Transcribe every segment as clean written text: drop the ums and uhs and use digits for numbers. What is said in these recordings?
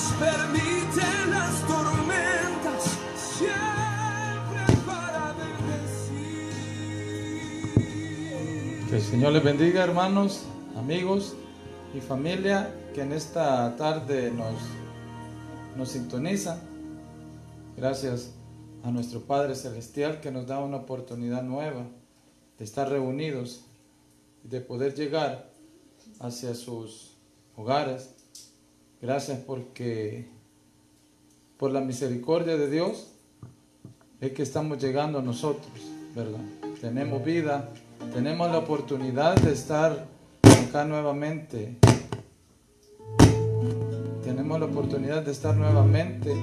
Dios permite las tormentas siempre para bendecir. Que el Señor les bendiga, hermanos, amigos y familia que en esta tarde nos sintonizan. Gracias a nuestro Padre Celestial que nos da una oportunidad nueva de estar reunidos y de poder llegar hacia sus hogares. Gracias porque por la misericordia de Dios es que estamos llegando nosotros, ¿verdad? Tenemos vida, tenemos la oportunidad de estar acá nuevamente. Tenemos la oportunidad de estar nuevamente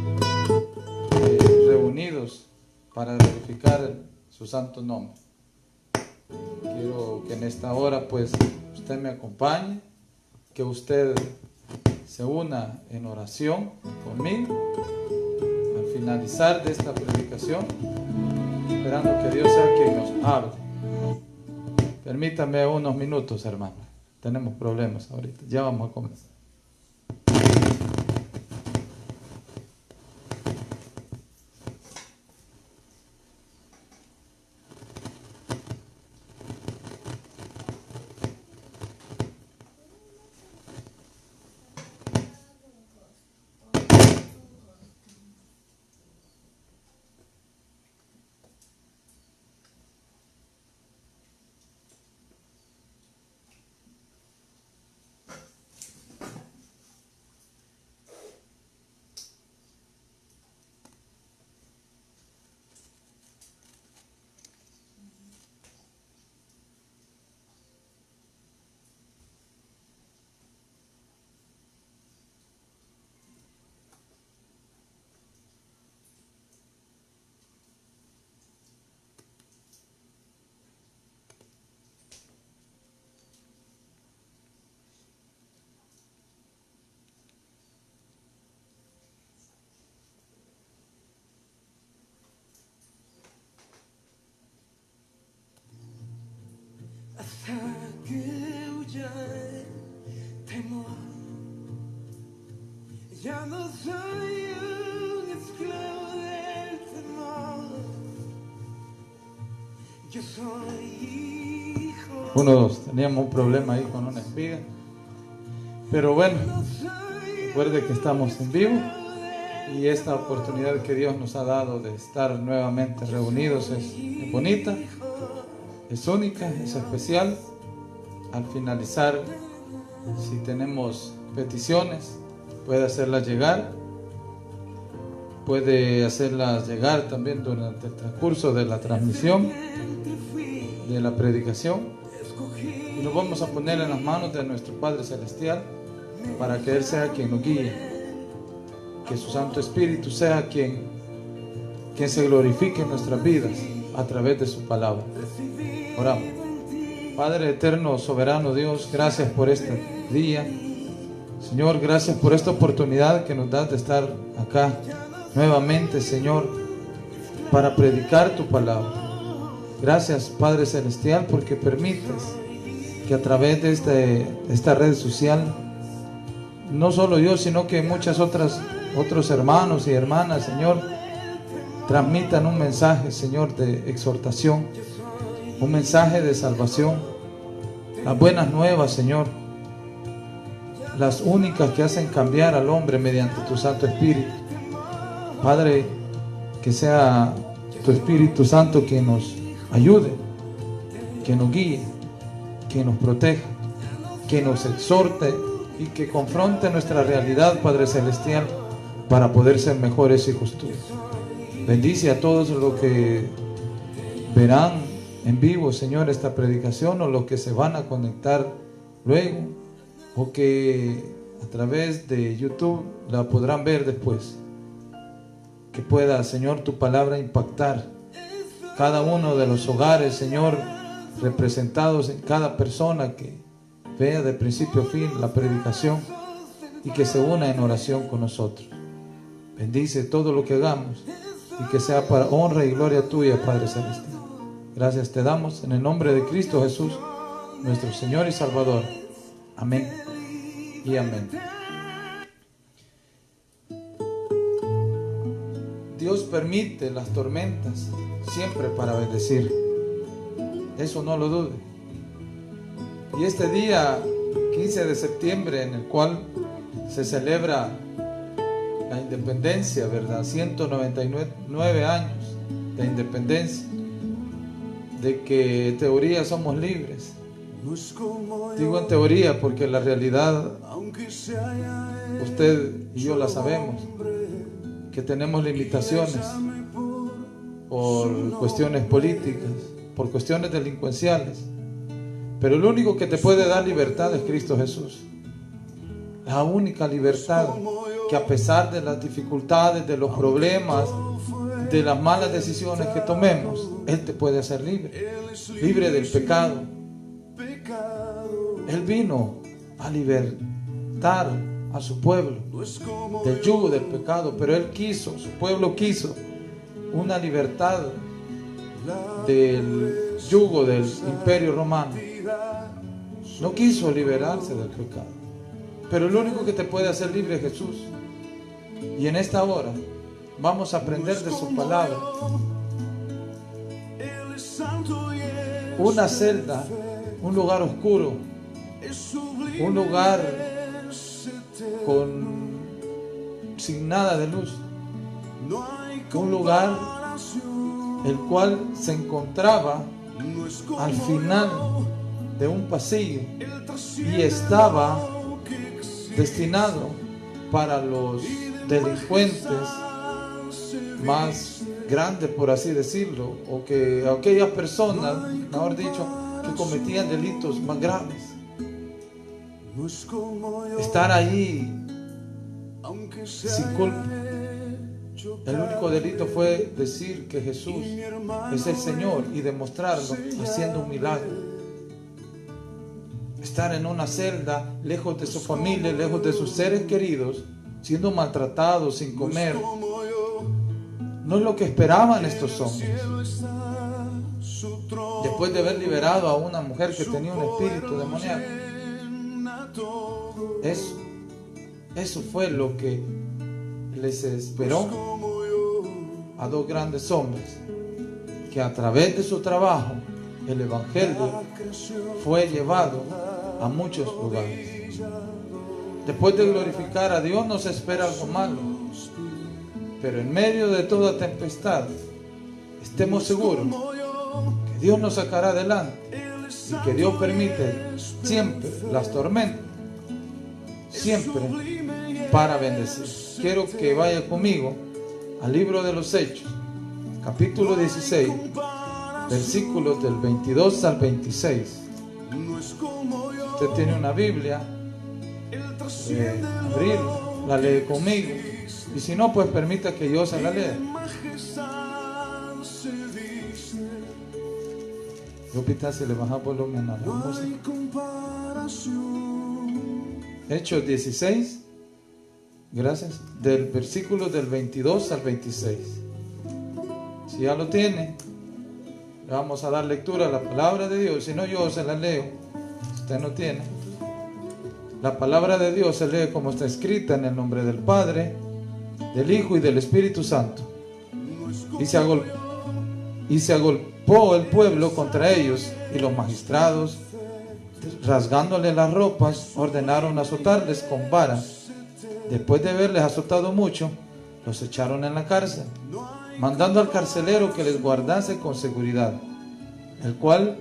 reunidos para glorificar su santo nombre. Quiero que en esta hora pues usted me acompañe, que usted se una en oración conmigo al finalizar de esta predicación, esperando que Dios sea quien nos hable. Permítame unos minutos, hermano. Tenemos problemas ahorita. Ya vamos a comenzar. Hasta que huya el temor, ya no soy un esclavo del temor. Yo soy hijo. Teníamos un problema ahí con una espiga, pero bueno, recuerde que estamos en vivo y esta oportunidad que Dios nos ha dado de estar nuevamente reunidos es bonita, es única, es especial. Al finalizar, si tenemos peticiones, puede hacerlas llegar. Puede hacerlas llegar también durante el transcurso de la transmisión, de la predicación. Y nos vamos a poner en las manos de nuestro Padre Celestial para que Él sea quien nos guíe. Que su Santo Espíritu sea quien se glorifique en nuestras vidas a través de su palabra. Oramos. Padre eterno, soberano Dios, gracias por este día. Señor, gracias por esta oportunidad que nos das de estar acá nuevamente, Señor, para predicar tu palabra. Gracias, Padre Celestial, porque permites que a través de esta red social, no solo yo, sino que muchos otros hermanos y hermanas, Señor, transmitan un mensaje, Señor, de exhortación, un mensaje de salvación, las buenas nuevas, Señor, las únicas que hacen cambiar al hombre mediante tu Santo Espíritu. Padre, que sea tu Espíritu Santo quien nos ayude, que nos guíe, que nos proteja, que nos exhorte y que confronte nuestra realidad, Padre Celestial, para poder ser mejores hijos tuyos. Bendice a todos los que verán en vivo, Señor, esta predicación, o los que se van a conectar luego, o que a través de YouTube la podrán ver después. Que pueda, Señor, tu palabra impactar cada uno de los hogares, Señor, representados en cada persona que vea de principio a fin la predicación y que se una en oración con nosotros. Bendice todo lo que hagamos y que sea para honra y gloria tuya, Padre Celestial. Gracias te damos en el nombre de Cristo Jesús, nuestro Señor y Salvador. Amén y amén. Dios permite las tormentas siempre para bendecir. Eso no lo dude. Y este día 15 de septiembre, en el cual se celebra la independencia, ¿verdad? 199 años de independencia, de que en teoría somos libres. Digo en teoría porque la realidad, usted y yo la sabemos, que tenemos limitaciones por cuestiones políticas, por cuestiones delincuenciales. Pero el único que te puede dar libertad es Cristo Jesús. La única libertad que, a pesar de las dificultades, de los problemas, de las malas decisiones que tomemos, Él te puede hacer libre, libre del pecado. Él vino a libertar a su pueblo del yugo del pecado, pero Él quiso, su pueblo quiso una libertad del yugo del imperio romano. No quiso liberarse del pecado, pero el único que te puede hacer libre es Jesús. Y en esta hora vamos a aprender de su palabra. Una celda, un lugar oscuro, un lugar sin nada de luz, un lugar el cual se encontraba al final de un pasillo y estaba destinado para los delincuentes más grandes, por así decirlo, o que aquellas personas, mejor dicho, que cometían delitos más graves. Estar allí sin culpa. El único delito fue decir que Jesús es el Señor y demostrarlo haciendo un milagro. Estar en una celda, lejos de su familia, lejos de sus seres queridos, siendo maltratados, sin comer. No es lo que esperaban estos hombres. Después de haber liberado a una mujer que tenía un espíritu demoníaco. Eso fue lo que les esperó a dos grandes hombres, que a través de su trabajo el evangelio fue llevado a muchos lugares. Después de glorificar a Dios nos espera algo malo, pero en medio de toda tempestad estemos seguros que Dios nos sacará adelante y que Dios permite siempre las tormentas, siempre para bendecir. Quiero que vaya conmigo al libro de los Hechos, capítulo 16, versículos del 22 al 26. Usted tiene una Biblia, abrirla, la lee conmigo, y si no, pues permita que yo se la lea. Lupita, se le baja volumen a la música. Hechos 16, gracias, del versículo del 22 al 26. Si ya lo tiene, le vamos a dar lectura a la palabra de Dios. Si no, yo se la leo. Si usted no tiene, la palabra de Dios se lee como está escrita, en el nombre del Padre, del Hijo y del Espíritu Santo. Y se agolpó el pueblo contra ellos, y los magistrados, rasgándole las ropas, ordenaron azotarles con varas. Después de haberles azotado mucho, los echaron en la cárcel, mandando al carcelero que les guardase con seguridad, el cual,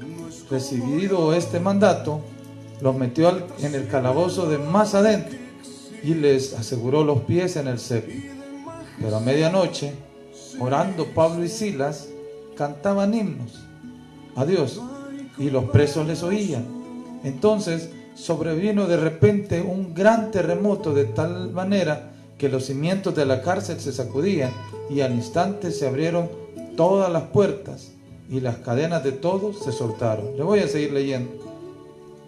recibido este mandato, los metió en el calabozo de más adentro y les aseguró los pies en el cepo. Pero a medianoche, orando Pablo y Silas, cantaban himnos a Dios, y los presos les oían. Entonces sobrevino de repente un gran terremoto, de tal manera que los cimientos de la cárcel se sacudían, y al instante se abrieron todas las puertas y las cadenas de todos se soltaron. Le voy a seguir leyendo.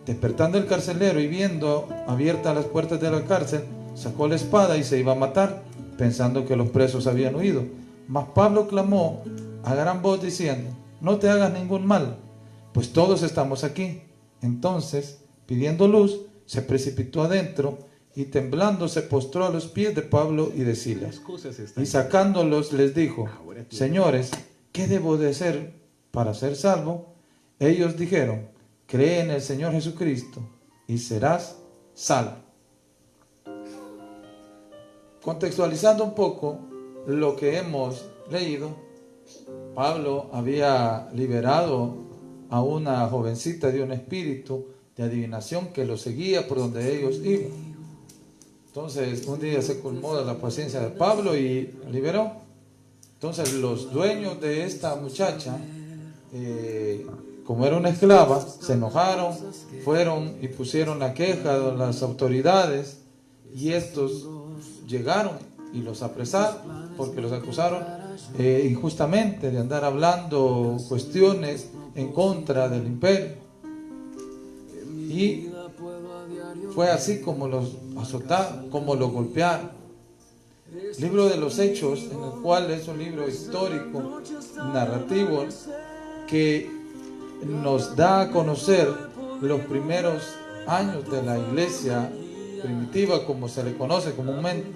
Despertando el carcelero y viendo abiertas las puertas de la cárcel, sacó la espada y se iba a matar, pensando que los presos habían huido. Mas Pablo clamó a gran voz diciendo: no te hagas ningún mal, pues todos estamos aquí. Entonces, pidiendo luz, se precipitó adentro y temblando se postró a los pies de Pablo y de Silas. Las cosas están Y sacándolos les dijo: Señores, ¿qué debo de hacer para ser salvo? Ellos dijeron: cree en el Señor Jesucristo y serás salvo. Contextualizando un poco lo que hemos leído, Pablo había liberado a una jovencita de un espíritu de adivinación que lo seguía por donde ellos iban. Entonces un día se colmó de la paciencia de Pablo y liberó. Entonces los dueños de esta muchacha, como era una esclava, se enojaron, fueron y pusieron la queja a las autoridades, y estos llegaron y los apresaron porque los acusaron injustamente de andar hablando cuestiones en contra del imperio. Y fue así como los azotaron, como los golpearon. Libro de los Hechos, en el cual es un libro histórico, narrativo, que nos da a conocer los primeros años de la iglesia primitiva, como se le conoce comúnmente,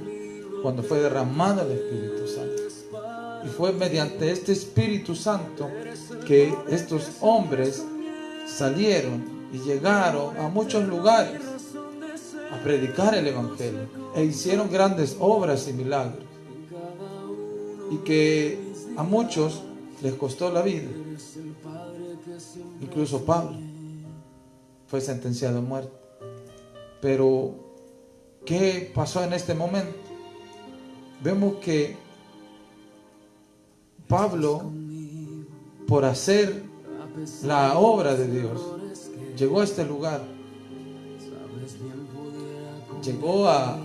cuando fue derramado el Espíritu Santo. Y fue mediante este Espíritu Santo que estos hombres salieron y llegaron a muchos lugares a predicar el Evangelio, e hicieron grandes obras y milagros, y que a muchos les costó la vida. Incluso Pablo fue sentenciado a muerte. Pero ¿qué pasó en este momento? Vemos que Pablo, por hacer la obra de Dios, llegó a este lugar. Llegó a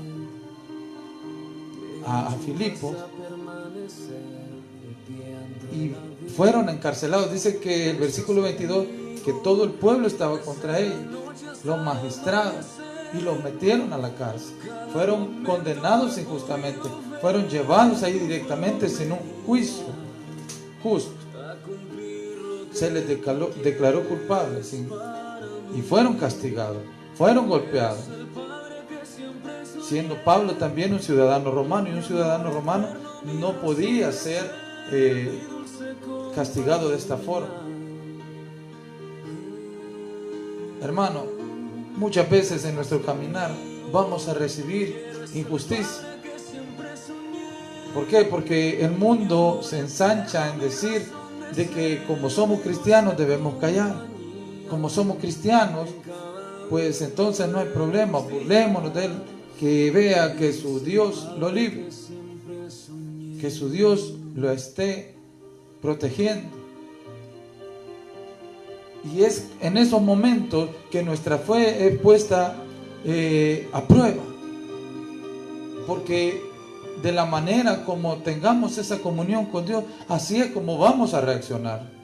Filipo y fueron encarcelados. Dice que el versículo 22, que todo el pueblo estaba contra ellos, los magistrados, y los metieron a la cárcel. Fueron condenados injustamente, fueron llevados ahí directamente sin un juicio justo. Se les declaró culpables y fueron castigados, fueron golpeados, siendo Pablo también un ciudadano romano, y un ciudadano romano no podía ser castigado de esta forma. Hermano, muchas veces en nuestro caminar vamos a recibir injusticia. ¿Por qué? Porque el mundo se ensancha en decir de que como somos cristianos debemos callar. Como somos cristianos, pues entonces no hay problema, burlémonos de él, que vea que su Dios lo libre, que su Dios lo esté protegiendo. Y es en esos momentos que nuestra fe es puesta a prueba, porque de la manera como tengamos esa comunión con Dios, así es como vamos a reaccionar.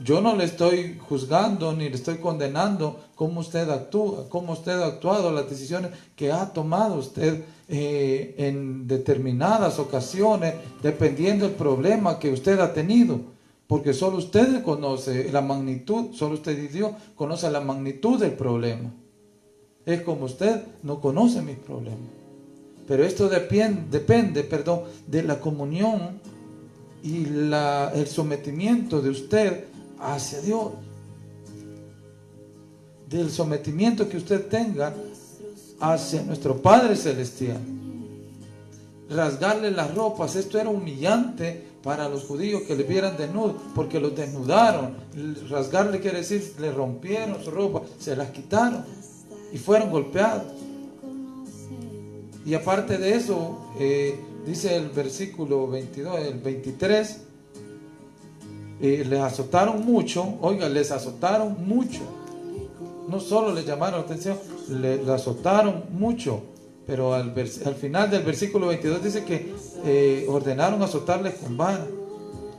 Yo no le estoy juzgando ni le estoy condenando cómo usted actúa, cómo usted ha actuado, las decisiones que ha tomado usted en determinadas ocasiones, dependiendo del problema que usted ha tenido, porque solo usted conoce la magnitud, solo usted y Dios conoce la magnitud del problema. Es como usted no conoce mis problemas. Pero esto depende de la comunión y el sometimiento de usted hacia Dios, del sometimiento que usted tenga hacia nuestro Padre Celestial. Rasgarle las ropas, esto era humillante para los judíos, que le vieran desnudo, porque los desnudaron. Rasgarle quiere decir, le rompieron su ropa, se las quitaron y fueron golpeados. Y aparte de eso, dice el versículo 22, el 23, les azotaron mucho. Oiga, les azotaron mucho. No solo les llamaron la atención, les azotaron mucho. Pero al final del versículo 22 dice que ordenaron azotarles con vara.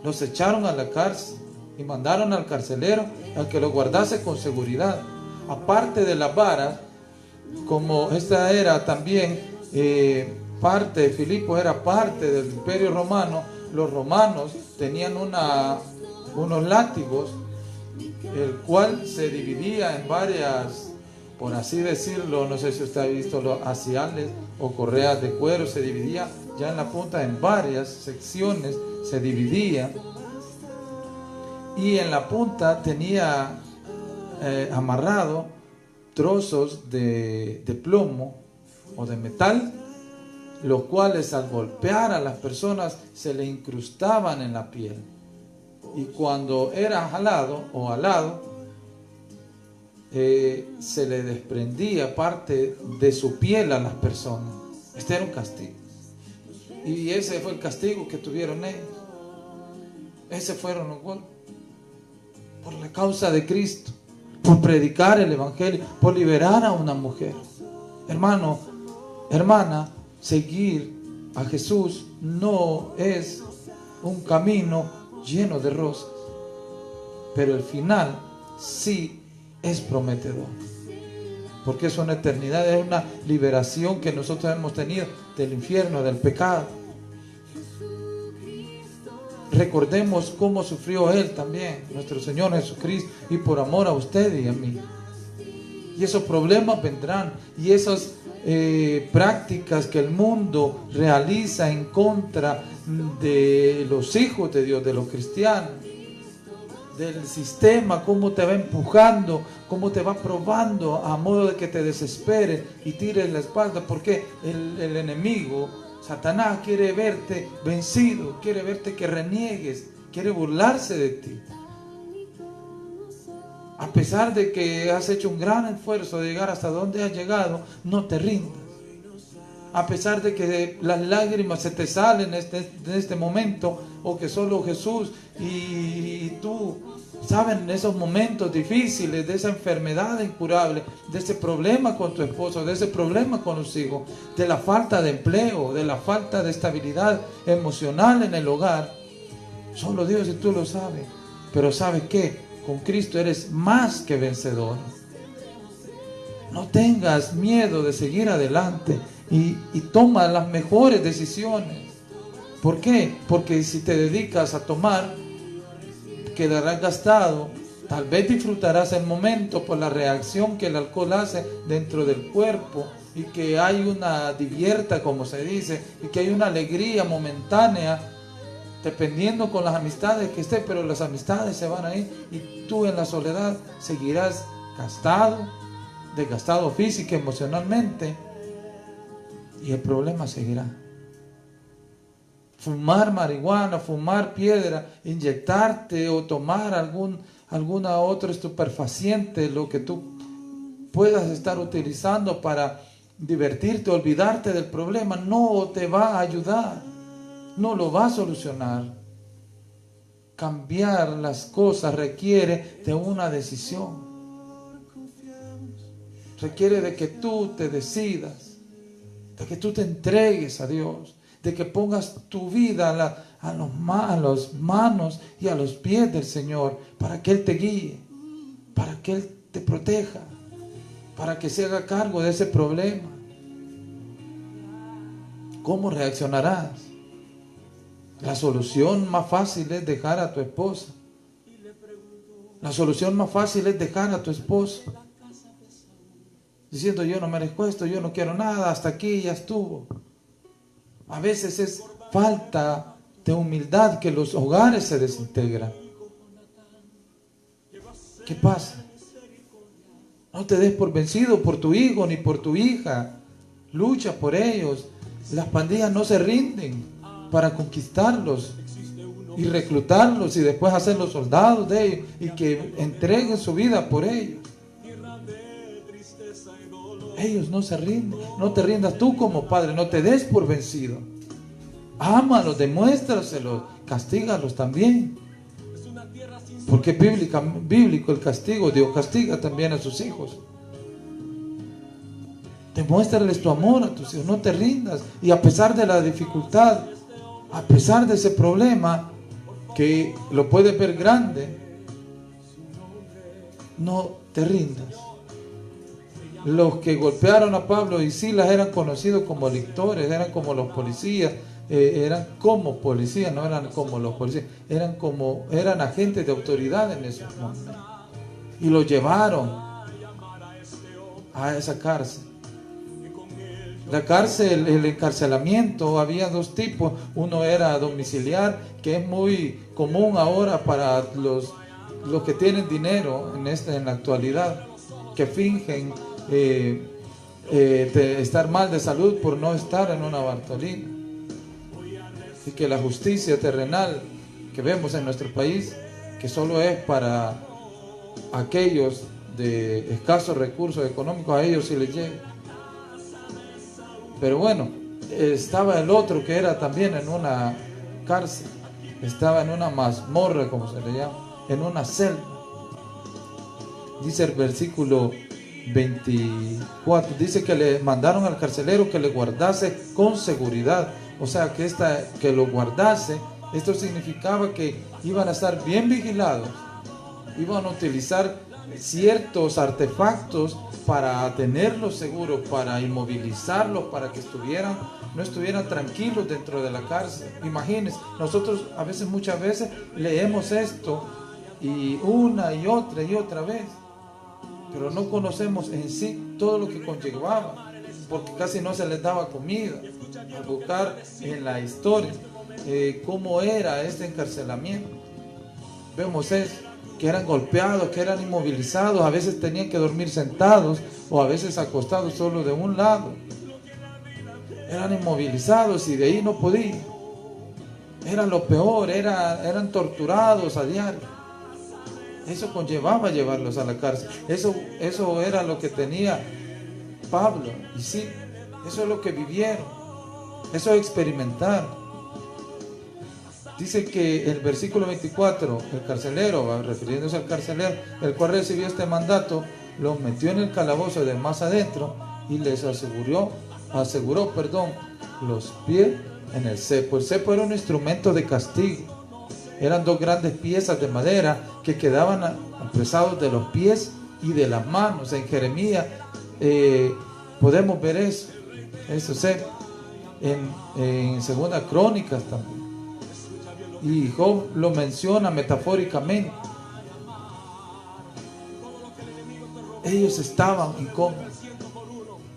Los echaron a la cárcel y mandaron al carcelero a que los guardase con seguridad. Aparte de las varas, como esta era también parte de Filipo, era parte del imperio romano, los romanos tenían unos látigos, el cual se dividía en varias por así decirlo, no sé si usted ha visto los asiales o correas de cuero, se dividía ya en la punta en varias secciones, se dividía, y en la punta tenía amarrado trozos de plomo o de metal, los cuales al golpear a las personas se le incrustaban en la piel, y cuando era jalado o alado, se le desprendía parte de su piel a las personas. Este era un castigo, y ese fue el castigo que tuvieron ellos. Ese fueron los golpes por la causa de Cristo, por predicar el evangelio, por liberar a una mujer. Hermano, hermana, seguir a Jesús no es un camino lleno de rosas, pero el final sí es prometedor, porque es una eternidad, es una liberación que nosotros hemos tenido del infierno, del pecado. Recordemos cómo sufrió Él también, nuestro Señor Jesucristo, y por amor a usted y a mí. Y esos problemas vendrán, y esas prácticas que el mundo realiza en contra de los hijos de Dios, de los cristianos, del sistema, cómo te va empujando, cómo te va probando a modo de que te desesperes y tires la espalda, porque el enemigo, Satanás, quiere verte vencido, quiere verte que reniegues, quiere burlarse de ti. A pesar de que has hecho un gran esfuerzo de llegar hasta donde has llegado, no te rindas. A pesar de que las lágrimas se te salen en este momento, o que solo Jesús y tú saben, en esos momentos difíciles, de esa enfermedad incurable, de ese problema con tu esposo, de ese problema con los hijos, de la falta de empleo, de la falta de estabilidad emocional en el hogar, solo Dios y tú lo sabes. Pero ¿sabes qué? Con Cristo eres más que vencedor. No tengas miedo de seguir adelante y toma las mejores decisiones. ¿Por qué? Porque si te dedicas a tomar, quedarás gastado. Tal vez disfrutarás el momento por la reacción que el alcohol hace dentro del cuerpo, y que hay una divierta, como se dice, y que hay una alegría momentánea, dependiendo con las amistades que estés, pero las amistades se van a ir y tú en la soledad seguirás gastado, desgastado física, emocionalmente, y el problema seguirá. Fumar marihuana, fumar piedra, inyectarte o tomar alguna otra estupefaciente, lo que tú puedas estar utilizando para divertirte, olvidarte del problema, no te va a ayudar, no lo va a solucionar. Cambiar las cosas requiere de una decisión, requiere de que tú te decidas, de que tú te entregues a Dios, de que pongas tu vida a las manos y a los pies del Señor, para que Él te guíe, para que Él te proteja, para que se haga cargo de ese problema. ¿Cómo reaccionarás? La solución más fácil es dejar a tu esposa. La solución más fácil es dejar a tu esposo, diciendo: yo no merezco esto, yo no quiero nada, hasta aquí ya estuvo. A veces es falta de humildad que los hogares se desintegran. ¿Qué pasa? No te des por vencido por tu hijo ni por tu hija. Lucha por ellos. Las pandillas no se rinden para conquistarlos y reclutarlos y después hacerlos soldados de ellos y que entreguen su vida por ellos. Ellos no se rinden. No te rindas tú como padre, no te des por vencido. Ámalos, demuéstraselos, castígalos también. Porque es bíblico el castigo. Dios castiga también a sus hijos. Demuéstrales tu amor a tus hijos, no te rindas. Y a pesar de la dificultad, a pesar de ese problema que lo puedes ver grande, no te rindas. Los que golpearon a Pablo y Silas eran conocidos como lictores, eran como los policías, no eran como los policías, eran agentes de autoridad en esos momentos. Y los llevaron a esa cárcel. La cárcel, el encarcelamiento, había dos tipos. Uno era domiciliar, que es muy común ahora para los que tienen dinero en la actualidad, que fingen de estar mal de salud por no estar en una Bartolina. Y que la justicia terrenal que vemos en nuestro país, que solo es para aquellos de escasos recursos económicos, a ellos sí les llega. Pero bueno, estaba el otro que era también en una cárcel, estaba en una mazmorra, como se le llama, en una celda. Dice el versículo 24, dice que le mandaron al carcelero que le guardase con seguridad, o sea que lo guardase. Esto significaba que iban a estar bien vigilados, iban a utilizar ciertos artefactos para tenerlos seguros, para inmovilizarlos, para que no estuvieran tranquilos dentro de la cárcel. Imagínense, nosotros muchas veces leemos esto y una y otra vez, pero no conocemos en sí todo lo que conllevaba, porque casi no se les daba comida. Al buscar en la historia cómo era este encarcelamiento, vemos eso, que eran golpeados, que eran inmovilizados, a veces tenían que dormir sentados o a veces acostados solo de un lado. Eran inmovilizados y de ahí no podían. Era lo peor, eran torturados a diario. Eso conllevaba llevarlos a la cárcel. Eso era lo que tenía Pablo. Y sí, eso es lo que vivieron. Eso experimentaron. Dice que el versículo 24, el carcelero, refiriéndose al carcelero, el cual recibió este mandato, los metió en el calabozo de más adentro y les aseguró, los pies en el cepo. El cepo era un instrumento de castigo. Eran dos grandes piezas de madera que quedaban apresados de los pies y de las manos. En Jeremías podemos ver eso cepo. En Segunda Crónicas también. Y Job lo menciona metafóricamente. Ellos estaban incómodos.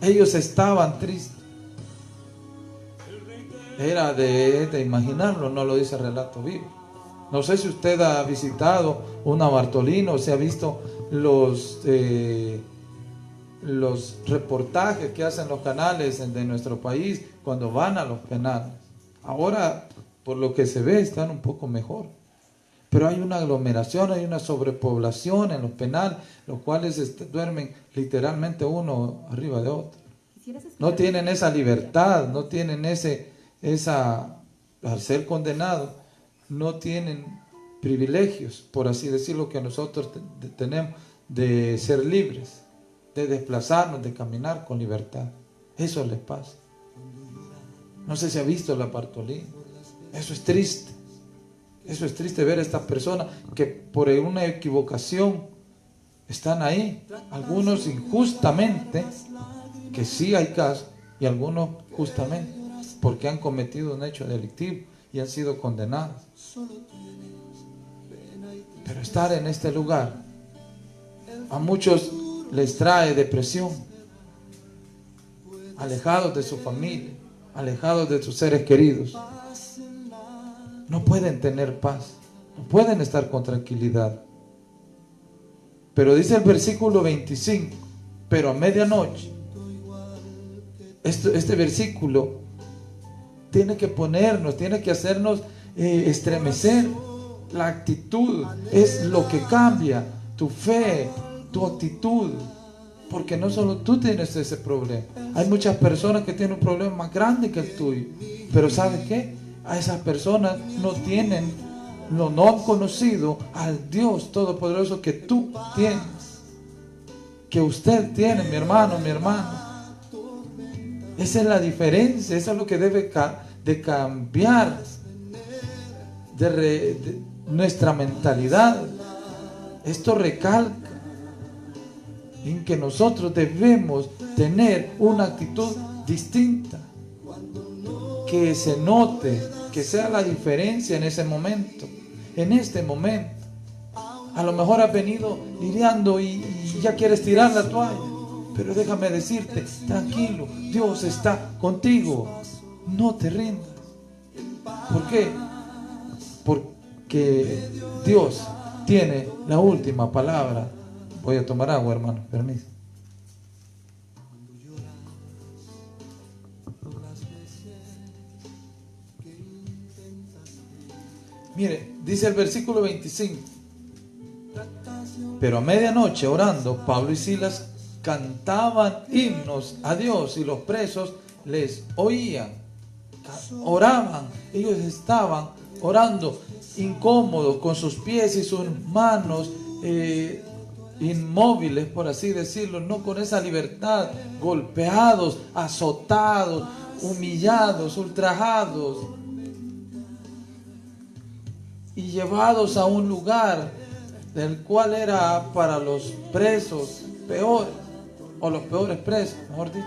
Ellos estaban tristes. Era de imaginarlo, no lo dice el relato bíblico. No sé si usted ha visitado una Bartolina o si ha visto los reportajes que hacen los canales de nuestro país cuando van a los penales. Ahora, por lo que se ve, están un poco mejor. Pero hay una aglomeración, hay una sobrepoblación en los penales, los cuales duermen literalmente uno arriba de otro. No tienen esa libertad, no tienen al ser condenados, no tienen privilegios, por así decirlo, que nosotros tenemos de ser libres, de desplazarnos, de caminar con libertad. Eso les pasa. No sé si ha visto la Bartolina. Eso es triste. Eso es triste ver a estas personas que por una equivocación están ahí. Algunos injustamente, que sí hay casos, y algunos justamente porque han cometido un hecho delictivo y han sido condenados. Pero estar en este lugar a muchos les trae depresión, alejados de su familia, alejados de sus seres queridos. No pueden tener paz, no pueden estar con tranquilidad. Pero dice el versículo 25, pero a medianoche. Este versículo tiene que ponernos, tiene que hacernos estremecer. La actitud es lo que cambia tu fe, tu actitud. Porque no solo tú tienes ese problema. Hay muchas personas que tienen un problema más grande que el tuyo. Pero ¿sabes qué? A esas personas no han conocido al Dios Todopoderoso que tú tienes, que usted tiene, mi hermano, mi hermana. Esa es la diferencia, eso es lo que debe de cambiar de nuestra mentalidad. Esto recalca en que nosotros debemos tener una actitud distinta, que se note, que sea la diferencia en ese momento, en este momento. A lo mejor has venido lidiando y ya quieres tirar la toalla, Pero déjame decirte, tranquilo, Dios está contigo. No te rindas. ¿Por qué? Porque Dios tiene la última palabra. Voy a tomar agua, hermano, permiso. Mire, dice el versículo 25. Pero a medianoche, orando, Pablo y Silas cantaban himnos a Dios y los presos les oían. Oraban, ellos estaban orando incómodos, con sus pies y sus manos inmóviles, por así decirlo, no con esa libertad, golpeados, azotados, humillados, ultrajados y llevados a un lugar del cual era para los presos peores, o los peores presos, mejor dicho.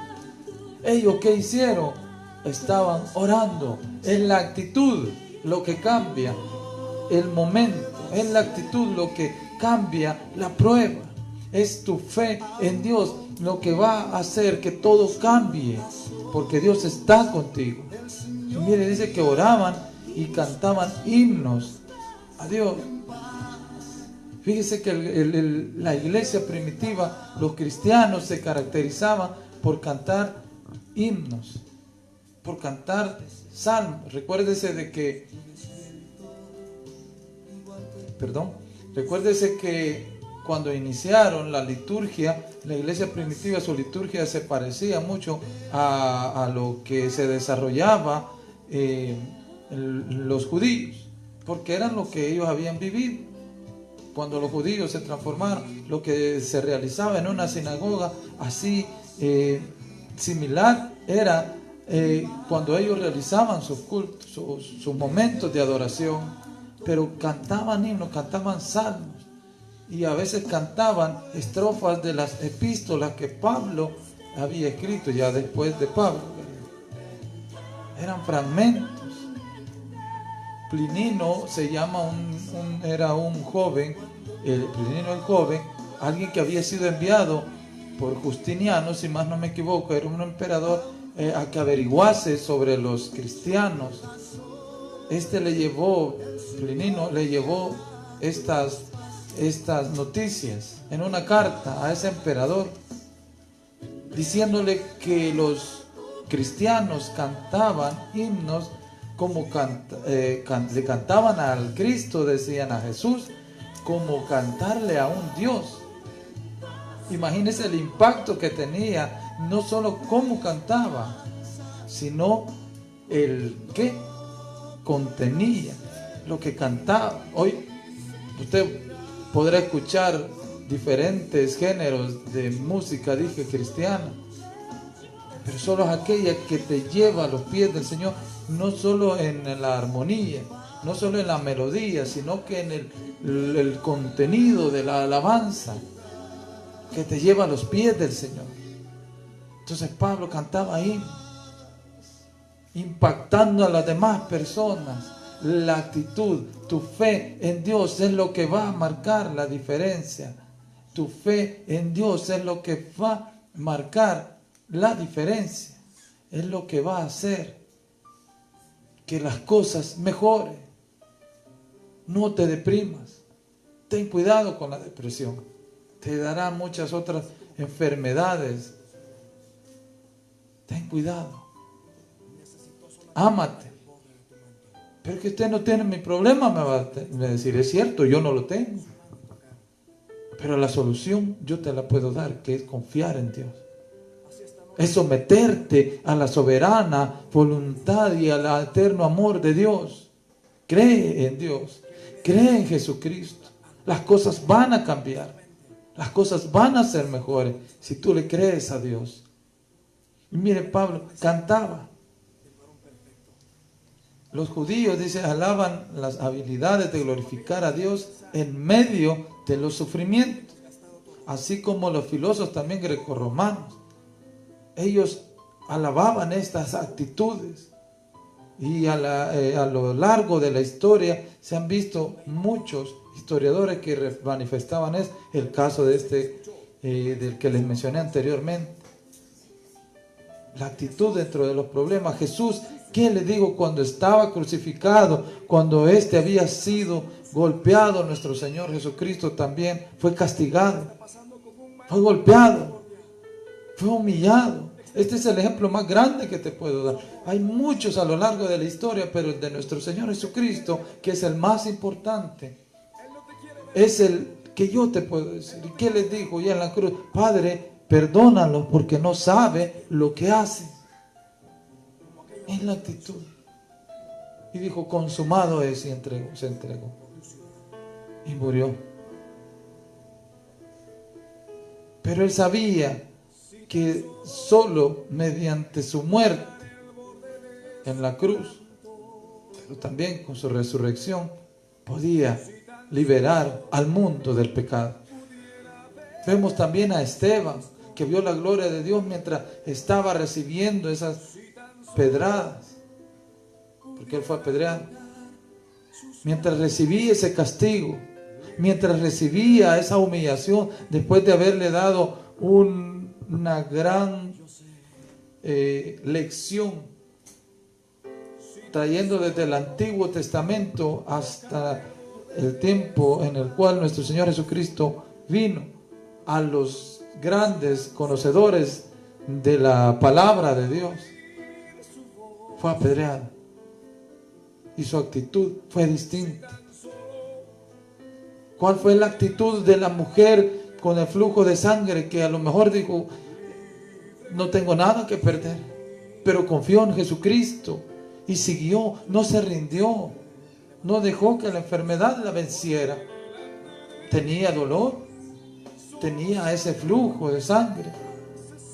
Ellos, ¿qué hicieron? Estaban orando. Es la actitud lo que cambia el momento, es la actitud lo que cambia la prueba. Es tu fe en Dios lo que va a hacer que todo cambie, porque Dios está contigo. Y mire, dice que oraban y cantaban himnos a Dios. Fíjese que la iglesia primitiva, los cristianos se caracterizaban por cantar himnos, por cantar salmos. Recuérdese que cuando iniciaron la liturgia, la iglesia primitiva, su liturgia se parecía mucho a lo que se desarrollaba los judíos, porque eran lo que ellos habían vivido. Cuando los judíos se transformaron, lo que se realizaba en una sinagoga así similar era cuando ellos realizaban sus cultos, sus momentos de adoración, pero cantaban himnos, cantaban salmos y a veces cantaban estrofas de las epístolas que Pablo había escrito ya después de Pablo. Eran fragmentos. Plinino se llama era un joven, Plinino el joven, alguien que había sido enviado por Justiniano, si más no me equivoco, era un emperador a que averiguase sobre los cristianos. Plinino le llevó estas noticias en una carta a ese emperador, diciéndole que los cristianos cantaban himnos como le cantaban al Cristo, decían a Jesús, como cantarle a un Dios. Imagínense el impacto que tenía, no solo cómo cantaba, sino el qué contenía, lo que cantaba. Hoy usted podrá escuchar diferentes géneros de música, dije, cristiana, pero solo es aquella que te lleva a los pies del Señor, no solo en la armonía, no solo en la melodía, sino que en el contenido de la alabanza que te lleva a los pies del Señor. Entonces Pablo cantaba ahí, impactando a las demás personas. La actitud, tu fe en Dios es lo que va a marcar la diferencia. Tu fe en Dios es lo que va a marcar la diferencia. Es lo que va a hacer que las cosas mejoren. No te deprimas. Ten cuidado con la depresión. Te dará muchas otras enfermedades. Ten cuidado. Ámate. Pero que usted no tiene mi problema, me va a decir. Es cierto, yo no lo tengo. Pero la solución yo te la puedo dar, que es confiar en Dios. Es someterte a la soberana voluntad y al eterno amor de Dios. Cree en Dios. Cree en Jesucristo. Las cosas van a cambiar. Las cosas van a ser mejores si tú le crees a Dios. Y mire, Pablo cantaba. Los judíos, dice, alaban las habilidades de glorificar a Dios en medio de los sufrimientos. Así como los filósofos también grecorromanos. Ellos alababan estas actitudes. Y a lo largo de la historia se han visto muchos historiadores que manifestaban el caso de este del que les mencioné anteriormente. La actitud dentro de los problemas. Jesús, ¿qué le digo cuando estaba crucificado? Cuando había sido golpeado, nuestro Señor Jesucristo también fue castigado, fue golpeado, fue humillado. Este es el ejemplo más grande que te puedo dar. Hay muchos a lo largo de la historia, pero el de nuestro Señor Jesucristo, que es el más importante, es el que yo te puedo decir. ¿Y qué les dijo ya en la cruz? Padre, perdónalos porque no sabe lo que hace. Es la actitud. Y dijo, consumado es, y se entregó. Y murió. Pero él sabía que solo mediante su muerte en la cruz, pero también con su resurrección, podía liberar al mundo del pecado. Vemos también a Esteban, que vio la gloria de Dios mientras estaba recibiendo esas pedradas, porque él fue apedreado. Mientras recibía ese castigo, mientras recibía esa humillación, después de haberle dado una gran lección, trayendo desde el Antiguo Testamento hasta el tiempo en el cual nuestro Señor Jesucristo vino, a los grandes conocedores de la palabra de Dios, fue apedreado y su actitud fue distinta. ¿Cuál fue la actitud de la mujer con el flujo de sangre, que a lo mejor dijo, no tengo nada que perder, pero confió en Jesucristo y siguió, no se rindió, no dejó que la enfermedad la venciera? Tenía dolor, tenía ese flujo de sangre,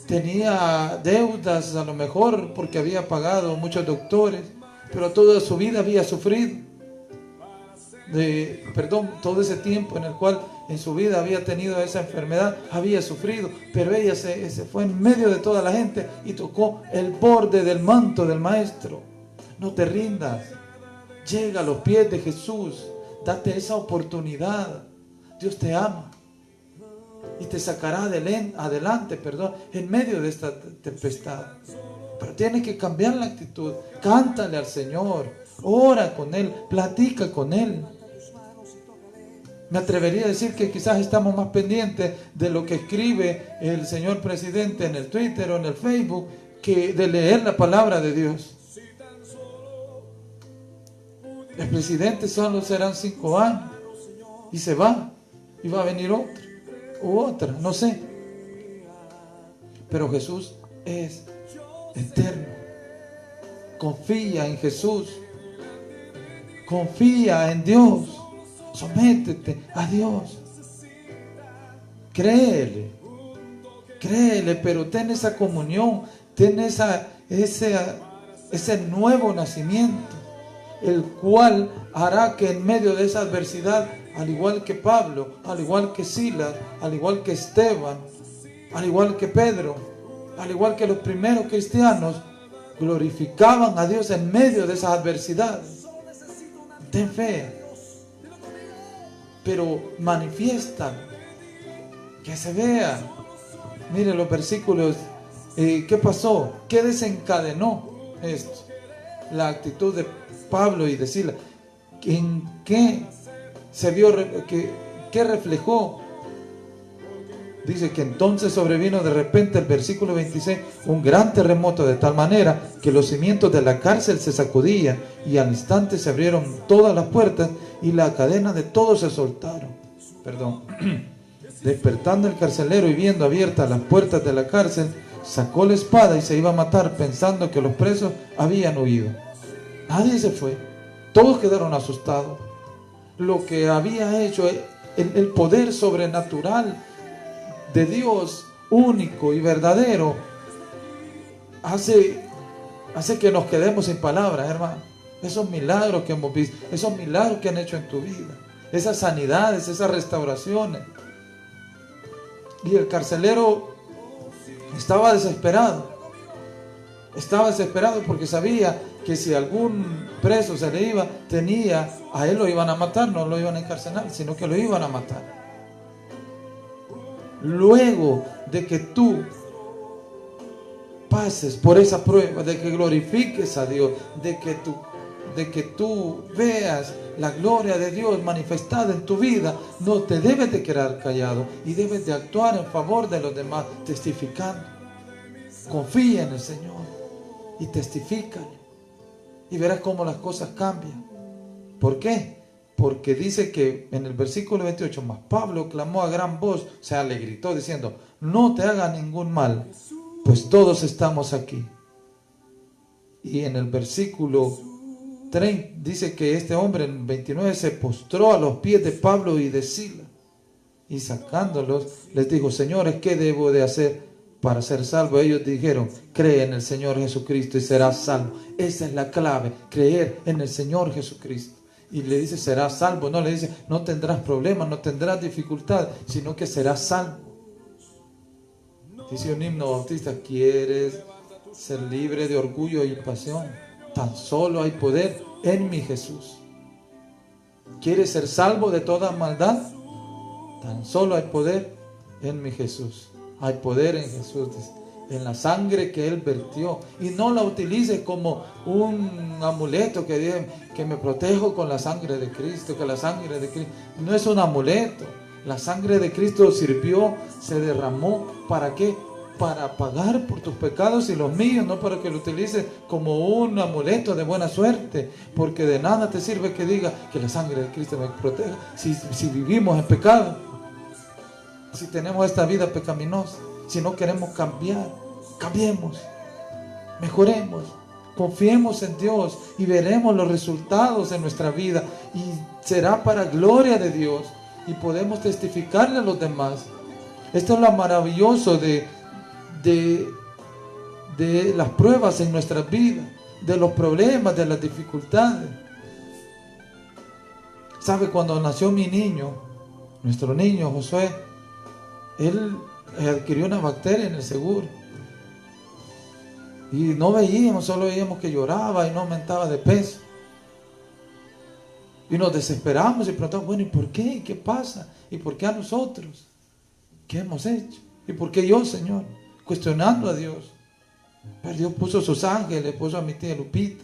tenía deudas a lo mejor porque había pagado muchos doctores, pero toda su vida había sufrido. Todo ese tiempo en el cual en su vida había tenido esa enfermedad, había sufrido, pero ella se fue en medio de toda la gente y tocó el borde del manto del Maestro. No te rindas, llega a los pies de Jesús, date esa oportunidad. Dios te ama y te sacará adelante, en medio de esta tempestad. Pero tienes que cambiar la actitud. Cántale al Señor, ora con Él, platica con Él. Me atrevería a decir que quizás estamos más pendientes de lo que escribe el señor presidente en el Twitter o en el Facebook que de leer la palabra de Dios. El presidente solo serán 5 años y se va, y va a venir otro u otra, no sé. Pero Jesús es eterno. Confía en Jesús, confía en Dios. Sométete a Dios. Créele, pero ten esa comunión, ten ese nuevo nacimiento, el cual hará que en medio de esa adversidad, al igual que Pablo, al igual que Silas, al igual que Esteban, al igual que Pedro, al igual que los primeros cristianos, glorificaban a Dios en medio de esas adversidades. Ten fe, pero manifiestan, que se vea. Mire los versículos. ¿Qué pasó? ¿Qué desencadenó esto? La actitud de Pablo y de Silas. ¿En qué se vio? ¿Qué reflejó? Dice que entonces sobrevino de repente, el versículo 26, un gran terremoto, de tal manera que los cimientos de la cárcel se sacudían, y al instante se abrieron todas las puertas y la cadena de todos se soltaron. Despertando el carcelero y viendo abiertas las puertas de la cárcel, sacó la espada y se iba a matar, pensando que los presos habían huido. Nadie se fue, todos quedaron asustados. Lo que había hecho, el poder sobrenatural de Dios único y verdadero, hace que nos quedemos sin palabras, hermano. Esos milagros que hemos visto, esos milagros que han hecho en tu vida, esas sanidades, esas restauraciones. Y el carcelero estaba desesperado porque sabía que si algún preso se le iba, a él lo iban a matar, no lo iban a encarcelar, sino que lo iban a matar. luego de que tú pases por esa prueba, de que glorifiques a Dios, de que tú veas la gloria de Dios manifestada en tu vida, no te debes de quedar callado y debes de actuar en favor de los demás, testificando. Confía en el Señor y testifícale y verás cómo las cosas cambian. ¿Por qué? Porque dice que en el versículo 28, mas Pablo clamó a gran voz, o sea, le gritó diciendo, no te haga ningún mal, pues todos estamos aquí. Y en el versículo 30 dice que este hombre en 29 se postró a los pies de Pablo y de Silas, y sacándolos les dijo, señores, ¿qué debo de hacer para ser salvo? Ellos dijeron, cree en el Señor Jesucristo y serás salvo. Esa es la clave, creer en el Señor Jesucristo. Y le dice, serás salvo. No le dice, no tendrás problemas, no tendrás dificultad, sino que serás salvo. Dice un himno bautista, ¿quieres ser libre de orgullo y pasión? Tan solo hay poder en mi Jesús. ¿Quieres ser salvo de toda maldad? Tan solo hay poder en mi Jesús. Hay poder en Jesús, en la sangre que Él vertió. Y no la utilices como un amuleto que dice que me protejo con la sangre de Cristo, que la sangre de Cristo no es un amuleto. La sangre de Cristo sirvió, se derramó, ¿para qué? Para pagar por tus pecados y los míos, no para que lo utilices como un amuleto de buena suerte, porque de nada te sirve que diga que la sangre de Cristo me proteja si vivimos en pecado, si tenemos esta vida pecaminosa, si no queremos cambiar. Cambiemos, mejoremos, confiemos en Dios y veremos los resultados en nuestra vida y será para gloria de Dios y podemos testificarle a los demás. Esto es lo maravilloso de las pruebas en nuestras vidas, de los problemas, de las dificultades. ¿Sabe? Cuando nació mi niño, nuestro niño Josué, él adquirió una bacteria en el seguro y no veíamos, solo veíamos que lloraba y no aumentaba de peso y nos desesperamos y preguntamos, bueno, ¿y por qué? ¿Qué pasa? ¿Y por qué a nosotros? ¿Qué hemos hecho? ¿Y por qué yo, Señor? Cuestionando a Dios. Pero Dios puso sus ángeles, puso a mi tía Lupita,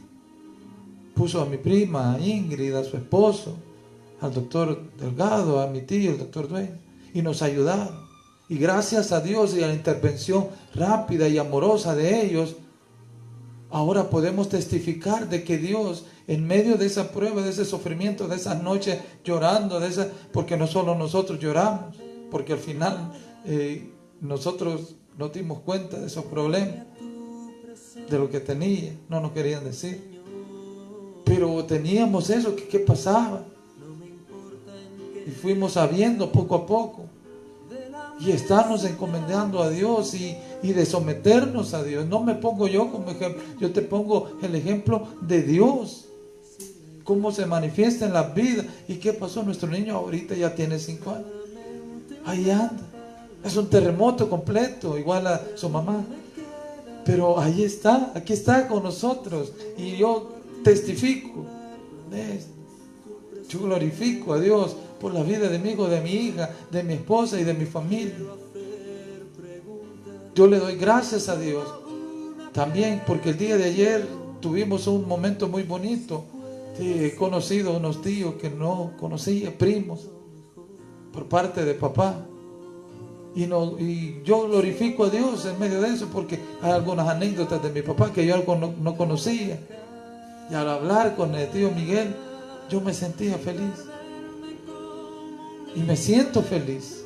puso a mi prima Ingrid, a su esposo, al doctor Delgado, a mi tío, el doctor Dueño, y nos ayudaron. Y gracias a Dios y a la intervención rápida y amorosa de ellos, ahora podemos testificar de que Dios, en medio de esa prueba, de ese sufrimiento, de esas noches llorando, porque no solo nosotros lloramos, porque al final nosotros nos dimos cuenta de esos problemas, de lo que tenía, no nos querían decir, pero teníamos eso, ¿qué pasaba? Y fuimos sabiendo poco a poco, y estarnos encomendando a Dios y de someternos a Dios. No me pongo yo como ejemplo, yo te pongo el ejemplo de Dios, cómo se manifiesta en la vida. ¿Y qué pasó? Nuestro niño ahorita ya tiene 5 años, ahí anda, es un terremoto completo, igual a su mamá, pero ahí está, aquí está con nosotros, y yo testifico de esto. Yo glorifico a Dios por la vida de mi hijo, de mi hija, de mi esposa y de mi familia. Yo le doy gracias a Dios también porque el día de ayer tuvimos un momento muy bonito. He conocido unos tíos que no conocía, primos, por parte de papá. Y yo glorifico a Dios en medio de eso porque hay algunas anécdotas de mi papá que yo no conocía. Y al hablar con el tío Miguel, yo me sentía feliz. Y me siento feliz.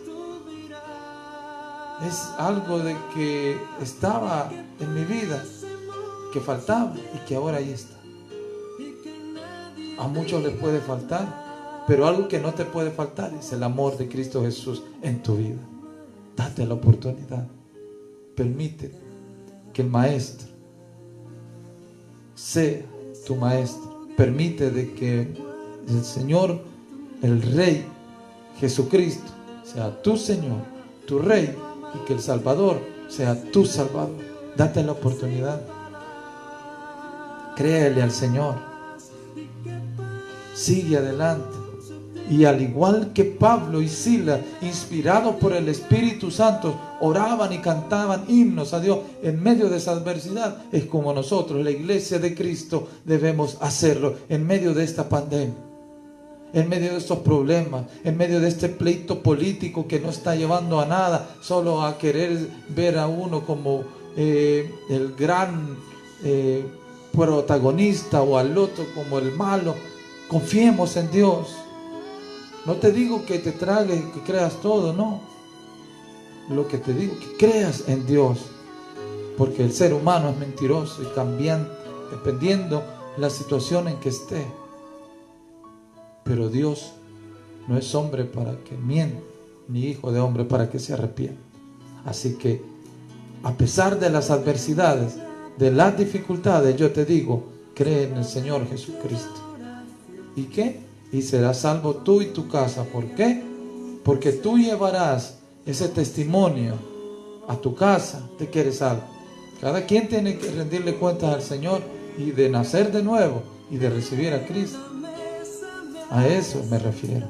Es algo de que estaba en mi vida, que faltaba y que ahora ahí está. A muchos les puede faltar, pero algo que no te puede faltar es el amor de Cristo Jesús en tu vida. Date la oportunidad. Permite que el Maestro sea tu Maestro. Permite de que el Señor, el Rey Jesucristo, sea tu Señor, tu Rey, y que el Salvador sea tu Salvador. Date la oportunidad. Créele al Señor. Sigue adelante. Y al igual que Pablo y Silas, inspirados por el Espíritu Santo, oraban y cantaban himnos a Dios en medio de esa adversidad, es como nosotros, la iglesia de Cristo, debemos hacerlo en medio de esta pandemia, en medio de estos problemas, en medio de este pleito político que no está llevando a nada, solo a querer ver a uno como el gran protagonista o al otro como el malo. Confiemos en Dios. No te digo que te tragues, que creas todo, no. Lo que te digo, que creas en Dios. Porque el ser humano es mentiroso y cambiante, dependiendo la situación en que esté. Pero Dios no es hombre para que mienta, ni hijo de hombre para que se arrepienta. Así que, a pesar de las adversidades, de las dificultades, yo te digo, cree en el Señor Jesucristo. ¿Y qué? Y serás salvo tú y tu casa. ¿Por qué? Porque tú llevarás ese testimonio a tu casa de que eres salvo. Cada quien tiene que rendirle cuentas al Señor y de nacer de nuevo y de recibir a Cristo. A eso me refiero.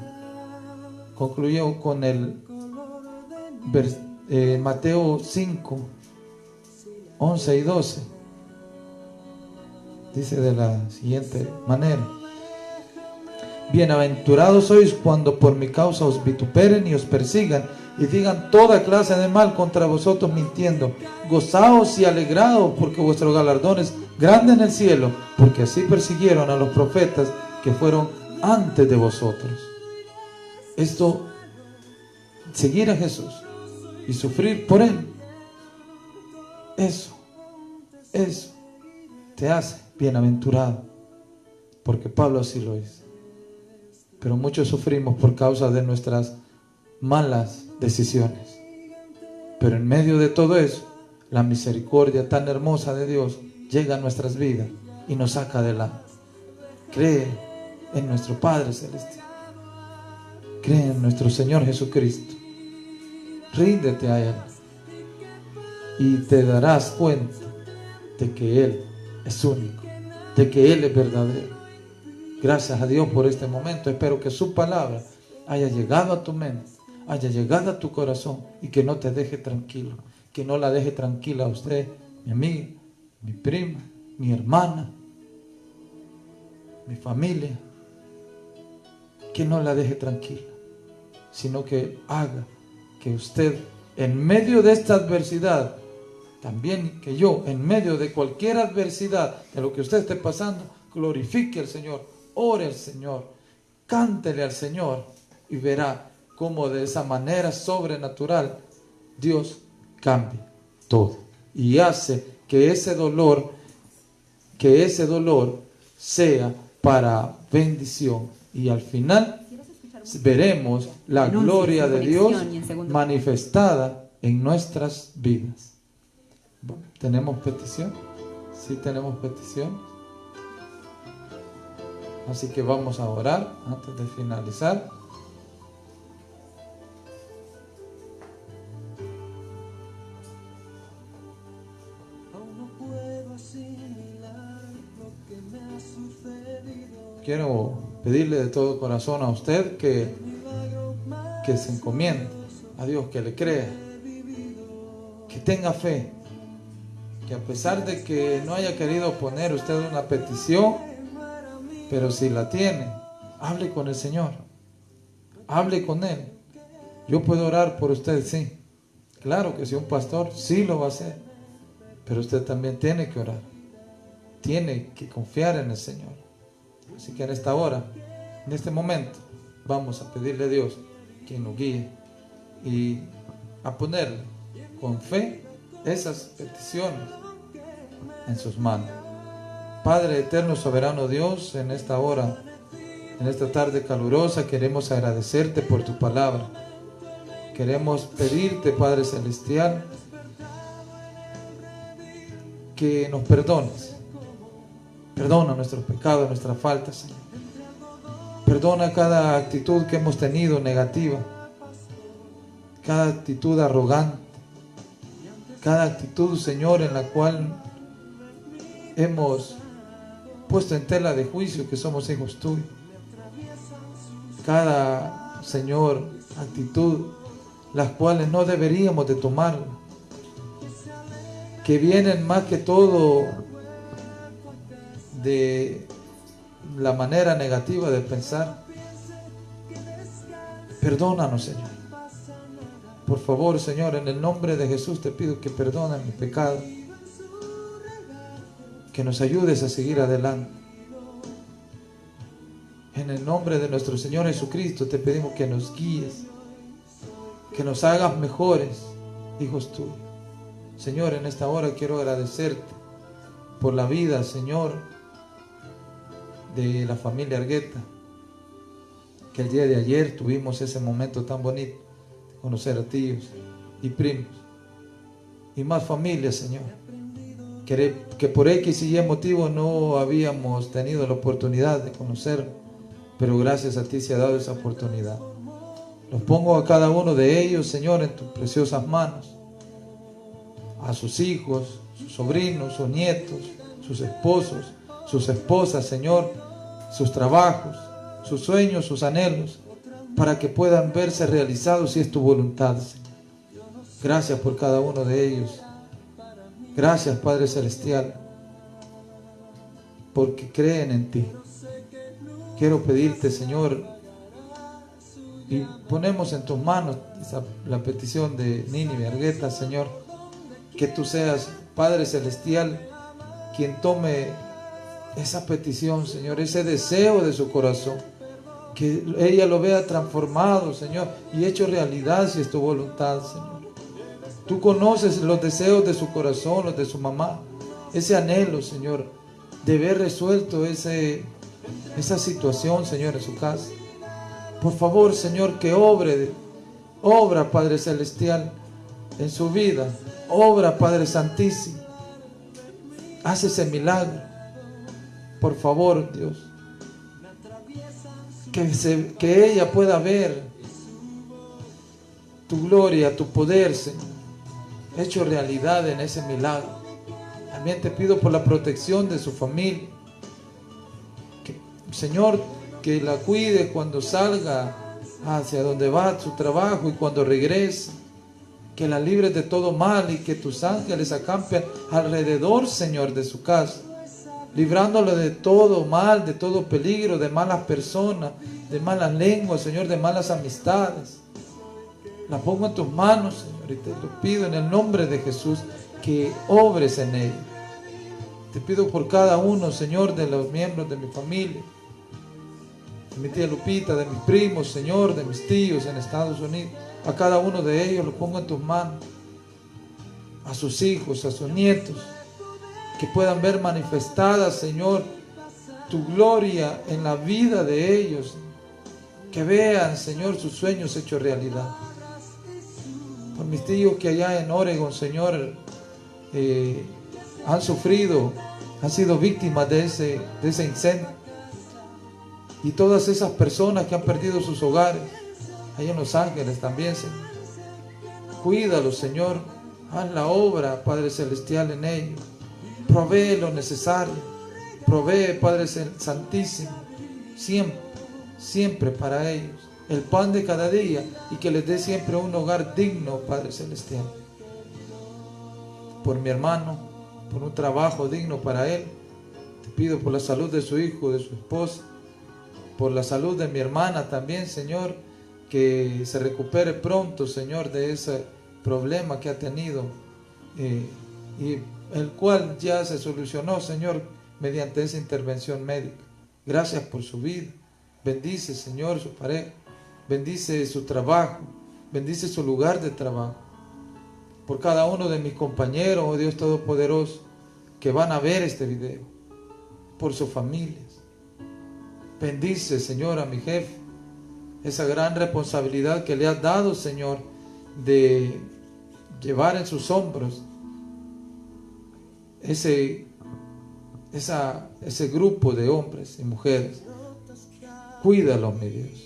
Concluyó con el Mateo 5, 11 y 12. Dice de la siguiente manera: bienaventurados sois cuando por mi causa os vituperen y os persigan y digan toda clase de mal contra vosotros mintiendo. Gozaos y alegraos, porque vuestro galardón es grande en el cielo, porque así persiguieron a los profetas que fueron antes de vosotros. Esto, seguir a Jesús y sufrir por Él, eso te hace bienaventurado, porque Pablo así lo hizo. Pero muchos sufrimos por causa de nuestras malas decisiones. Pero en medio de todo eso, la misericordia tan hermosa de Dios llega a nuestras vidas y nos saca adelante. Cree en nuestro Padre Celestial. Cree en nuestro Señor Jesucristo. Ríndete a Él y te darás cuenta de que Él es único, de que Él es verdadero. Gracias a Dios por este momento. Espero que su palabra haya llegado a tu mente, haya llegado a tu corazón y que no te deje tranquilo, que no la deje tranquila a usted, mi amiga, mi prima, mi hermana, mi familia, que no la deje tranquila, sino que haga que usted en medio de esta adversidad, también que yo en medio de cualquier adversidad de lo que usted esté pasando, glorifique al Señor, ore al Señor, cántele al Señor y verá cómo de esa manera sobrenatural Dios cambia todo y hace que ese dolor sea para bendición, y al final veremos la gloria de Dios manifestada en nuestras vidas. ¿Tenemos petición? Sí, tenemos petición. Así que vamos a orar antes de finalizar. Quiero pedirle de todo corazón a usted que se encomiende a Dios, que le crea, que tenga fe, que a pesar de que no haya querido poner usted una petición, pero si la tiene, hable con el Señor, hable con Él. Yo puedo orar por usted, sí. Claro que si un pastor sí lo va a hacer, pero usted también tiene que orar, tiene que confiar en el Señor. Así que en esta hora, en este momento, vamos a pedirle a Dios que nos guíe y a ponerle con fe esas peticiones en sus manos. Padre eterno, soberano Dios, en esta hora, en esta tarde calurosa, queremos agradecerte por tu palabra. Queremos pedirte, Padre Celestial, que nos perdones. Perdona nuestros pecados, nuestras faltas, Señor. Perdona cada actitud que hemos tenido negativa, cada actitud arrogante, cada actitud, Señor, en la cual hemos puesto en tela de juicio que somos hijos tuyos. cada, Señor, actitud, las cuales no deberíamos de tomar, que vienen más que todo de la manera negativa de pensar. Perdónanos, Señor. Por favor, Señor, en el nombre de Jesús te pido que perdones mi pecado, que nos ayudes a seguir adelante. En el nombre de nuestro Señor Jesucristo te pedimos que nos guíes, que nos hagas mejores hijos tuyos. Señor, en esta hora quiero agradecerte por la vida, Señor, de la familia Argueta, que el día de ayer tuvimos ese momento tan bonito de conocer a tíos y primos y más familias, Señor, que por X y Y motivo no habíamos tenido la oportunidad de conocer, pero gracias a ti se ha dado esa oportunidad. Los pongo a cada uno de ellos, Señor, en tus preciosas manos, a sus hijos, sus sobrinos, sus nietos, sus esposos, sus esposas, Señor, sus trabajos, sus sueños, sus anhelos, para que puedan verse realizados si es tu voluntad, Señor. Gracias por cada uno de ellos. Gracias, Padre Celestial, porque creen en ti. Quiero pedirte, Señor, y ponemos en tus manos la petición de Nínive Argueta, Señor, que tú seas, Padre Celestial, quien tome esa petición, Señor, ese deseo de su corazón, que ella lo vea transformado, Señor, y hecho realidad si es tu voluntad, Señor. Tú conoces los deseos de su corazón, los de su mamá, ese anhelo, Señor, de ver resuelto esa situación, Señor, en su casa. Por favor, Señor, que obra, Padre Celestial, en su vida. Obra, Padre Santísimo. Haz ese milagro. Por favor, Dios. Que ella pueda ver tu gloria, tu poder, Señor, hecho realidad en ese milagro. También te pido por la protección de su familia. Señor, que la cuide cuando salga hacia donde va a su trabajo y cuando regrese. Que la libres de todo mal y que tus ángeles acampen alrededor, Señor, de su casa. Librándola de todo mal, de todo peligro, de malas personas, de malas lenguas, Señor, de malas amistades. La pongo en tus manos, Señor, y te lo pido en el nombre de Jesús, que obres en ella. Te pido por cada uno, Señor, de los miembros de mi familia, de mi tía Lupita, de mis primos, Señor, de mis tíos en Estados Unidos. A cada uno de ellos lo pongo en tus manos. A sus hijos, a sus nietos, que puedan ver manifestada, Señor, tu gloria en la vida de ellos. Que vean, Señor, sus sueños hechos realidad. Por mis tíos que allá en Oregon, Señor, han sufrido, han sido víctimas de ese incendio. Y todas esas personas que han perdido sus hogares, allá en Los Ángeles también, Señor. Cuídalos, Señor. Haz la obra, Padre Celestial, en ellos. Provee lo necesario. Provee, Padre Santísimo, siempre para ellos el pan de cada día, y que les dé siempre un hogar digno, Padre Celestial. Por mi hermano, por un trabajo digno para él, te pido por la salud de su hijo, de su esposa, por la salud de mi hermana también, Señor, que se recupere pronto, Señor, de ese problema que ha tenido, y el cual ya se solucionó, Señor, mediante esa intervención médica. Gracias por su vida. Bendice, Señor, su pareja. Bendice su trabajo. Bendice su lugar de trabajo. Por cada uno de mis compañeros, oh Dios Todopoderoso, que van a ver este video. Por sus familias. Bendice, Señor, a mi jefe. Esa gran responsabilidad que le has dado, Señor, de llevar en sus hombros ese grupo de hombres y mujeres. Cuídalo, mi Dios.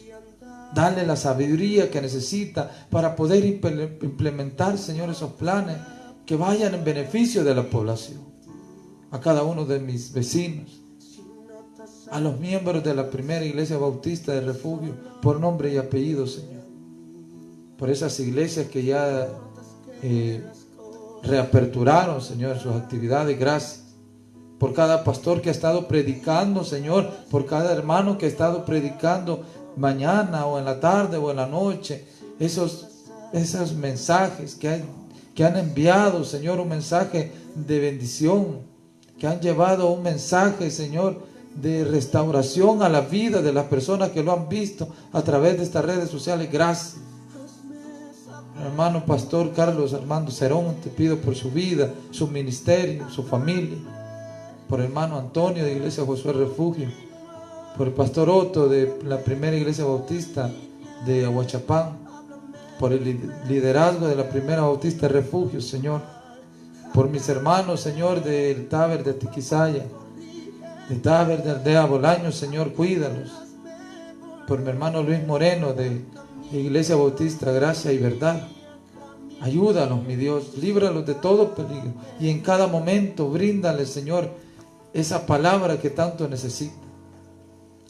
Dale la sabiduría que necesita para poder implementar, Señor, esos planes que vayan en beneficio de la población. A cada uno de mis vecinos, a los miembros de la primera iglesia bautista de Refugio, por nombre y apellido, Señor. Por esas iglesias que ya reaperturaron, Señor, sus actividades, gracias. Por cada pastor que ha estado predicando, Señor, por cada hermano que ha estado predicando mañana o en la tarde o en la noche, esos mensajes que han enviado, Señor, un mensaje de bendición, que han llevado un mensaje, Señor, de restauración a la vida de las personas que lo han visto a través de estas redes sociales. Gracias. Hermano Pastor Carlos Armando Cerón, te pido por su vida, su ministerio, su familia. Por el hermano Antonio de Iglesia Josué Refugio. Por el pastor Otto de la primera iglesia bautista de Aguachapán. Por el liderazgo de la primera bautista de Refugio, Señor. Por mis hermanos, Señor, del Taber de Tiquisaya, del Taber de Aldea Bolaño, Señor, cuídalos. Por mi hermano Luis Moreno de Iglesia Bautista Gracia y Verdad. Ayúdalos, mi Dios, líbralos de todo peligro. Y en cada momento bríndales, Señor, esa palabra que tanto necesita.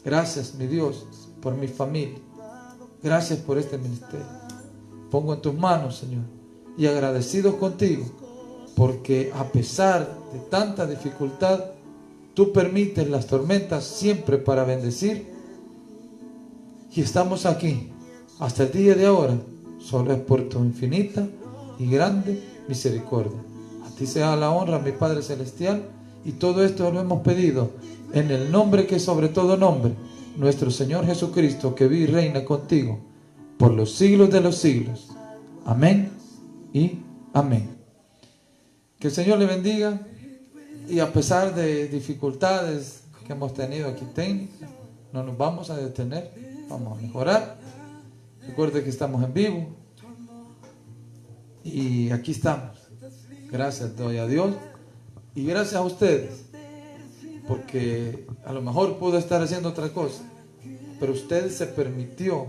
Gracias, mi Dios, por mi familia. Gracias por este ministerio. Pongo en tus manos, Señor, y agradecidos contigo, porque a pesar de tanta dificultad, tú permites las tormentas siempre para bendecir. Y estamos aquí hasta el día de ahora, solo es por tu infinita y grande misericordia. A ti sea la honra, mi Padre Celestial, y todo esto lo hemos pedido en el nombre que es sobre todo nombre, nuestro Señor Jesucristo, que vive y reina contigo por los siglos de los siglos. Amén y amén. Que el Señor le bendiga, y a pesar de dificultades que hemos tenido aquí técnicas, no nos vamos a detener, vamos a mejorar. Recuerde que estamos en vivo y aquí estamos. Gracias doy a Dios y gracias a ustedes, porque a lo mejor pudo estar haciendo otra cosa, pero usted se permitió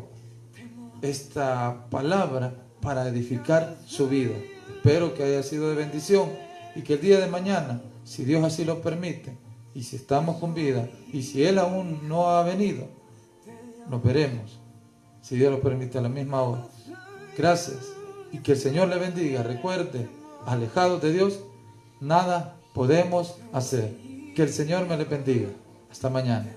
esta palabra para edificar su vida. Espero que haya sido de bendición y que el día de mañana, si Dios así lo permite, y si estamos con vida, y si Él aún no ha venido, nos veremos, si Dios lo permite, a la misma hora. Gracias y que el Señor le bendiga. Recuerde, alejados de Dios, nada podemos hacer. Que el Señor me le bendiga. Hasta mañana.